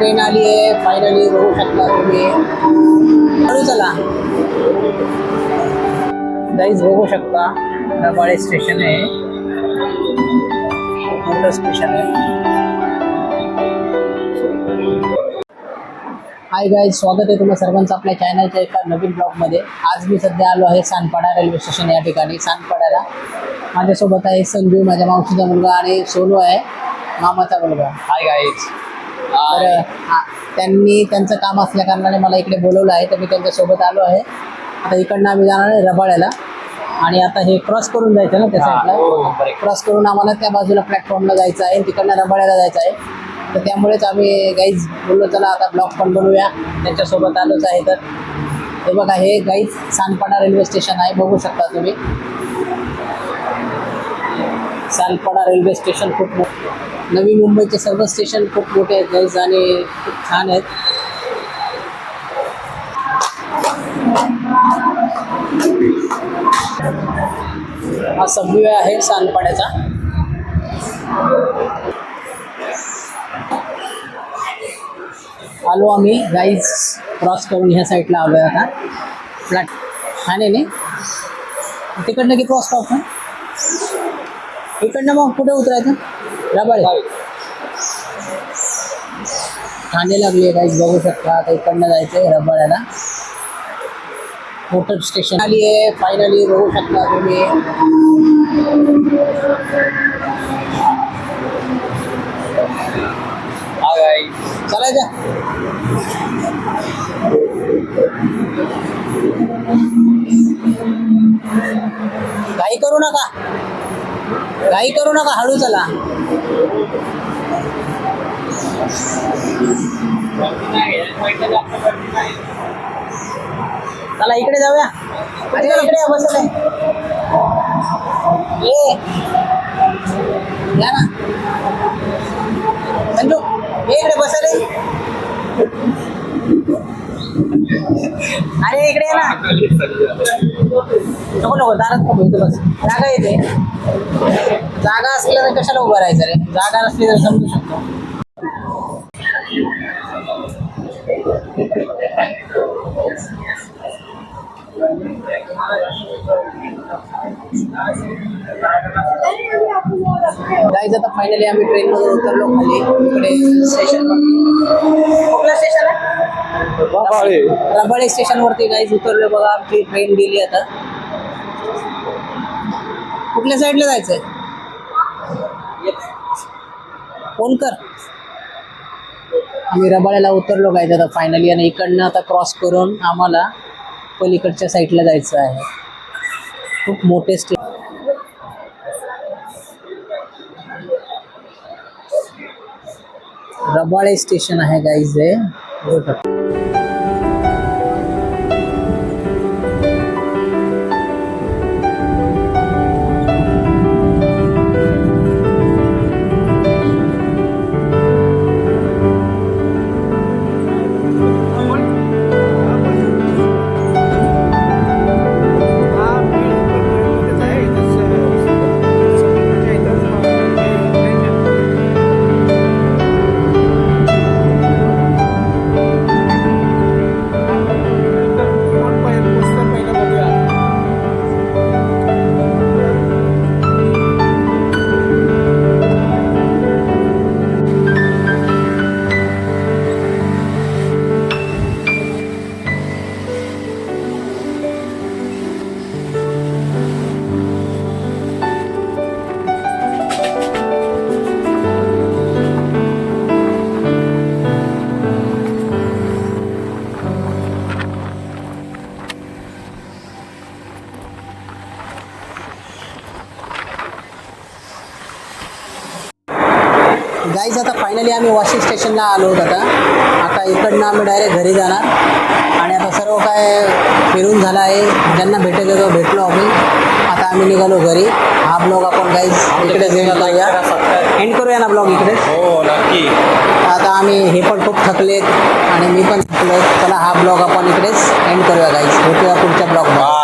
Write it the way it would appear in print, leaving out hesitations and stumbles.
Train आली आहे finally, बघू शकता तुम्ही. हळू चला गाईज, बघू शकता रबाळे स्टेशन आहे, मोठं स्टेशन आहे. हाय गाईज, स्वागत आहे तुम्हा सर्वांचं आपल्या चॅनलच्या एका नवीन ब्लॉगमध्ये. आज मी सध्या आलो आहे सानपाडा रेल्वे स्टेशन या ठिकाणी. सानपाड्याला माझ्यासोबत आहे संजू, माझ्या मावशीचा मुलगा, आणि सोनू आहे मामाचा मुलगा. Hi guys. तर त्यांनी त्यांचं काम असल्या कारणाने मला इकडे बोलवलं आहे, तर मी त्यांच्यासोबत आलो आहे. आता इकडनं आम्ही जाणार आहे रबाळ्याला, आणि आता हे क्रॉस करून जायचं ना त्या साईडला. क्रॉस करून आम्हाला त्या बाजूला प्लॅटफॉर्मला जायचं आहे, तिकडनं रबाळ्याला जायचं आहे. तर त्यामुळेच आम्ही गाईज बोललो चला आता ब्लॉग पण बनवूया, त्यांच्यासोबत आलोच आहे. तर हे बघा, हे गाईज सानपाडा रेल्वे स्टेशन आहे, बघू शकता तुम्ही. सानपाडा रेल्वे स्टेशन खूप नवी मुंबईचे सर्व स्टेशन खूप मोठे आहेत गाईज, आणि खूप छान आहेत. हा सबवे आहे सानपाड्याचा. आलो आम्ही गाईज, क्रॉस करून ह्या साईडला आलो आहे आता. फ्लॅट ठाणे नाही, तिकडनं की क्रॉस करतो इकडनं, मग कुठे उतरायचं? रबाळे. ठाणे लागली आहे गाईज, बघू शकता. आता इकडनं जायचं आहे रबाळ्याला. मोटर स्टेशन आली आहे फायनली, बघू शकता तुम्ही. हा गाईज, चालायचं. घाई करू नका, घाई करू नका, हळू चला. चला इकडे जाऊया. अरे इकडे बसत आहे, या ना संजू, हे इकडे बसले. अरे इकडे ये ना. नको नको, दारात नको, इथं बस, जागा येते. जागा असल्या तर कशाला उभं राहायचं रे, जागा नसली तर समजू शकतो. गाईज, आता फायनली आम्ही ट्रेनमध्ये उतरलो खाली. इकडे स्टेशन, कुठलं स्टेशन आहे? रबाळे स्टेशनवरती गाईज उतरलो. बघा आमची ट्रेन गेली आता. कुठल्या साईडला जायचंय? फोन कर. आम्ही रबाळ्याला उतरलो गाईज आता फायनली, आणि इकडनं आता क्रॉस करून आम्हाला पलीकडच्या साईडला जायचं आहे. खूप मोठे स्टेशन, रबाळे स्टेशन आहे गाईज हे. गाईज, आता फायनली आम्ही वाशी स्टेशनला आलो होतो. आता इकडनं आम्ही डायरेक्ट घरी जाणार, आणि आता सर्व काय फिरून झालं आहे. ज्यांना भेटायचं तो भेटलो आम्ही. आता आम्ही निघालो घरी. हा ब्लॉग आपण गाईज इकडे एंड करूया ना ब्लॉग इकडे. हो नक्की. आता आम्ही हे पण खूप थकलेत, आणि मी पण थकलो. चला हा ब्लॉग आपण इकडेच एंड करूया गाईज. भेटूया पुढच्या ब्लॉगमध्ये.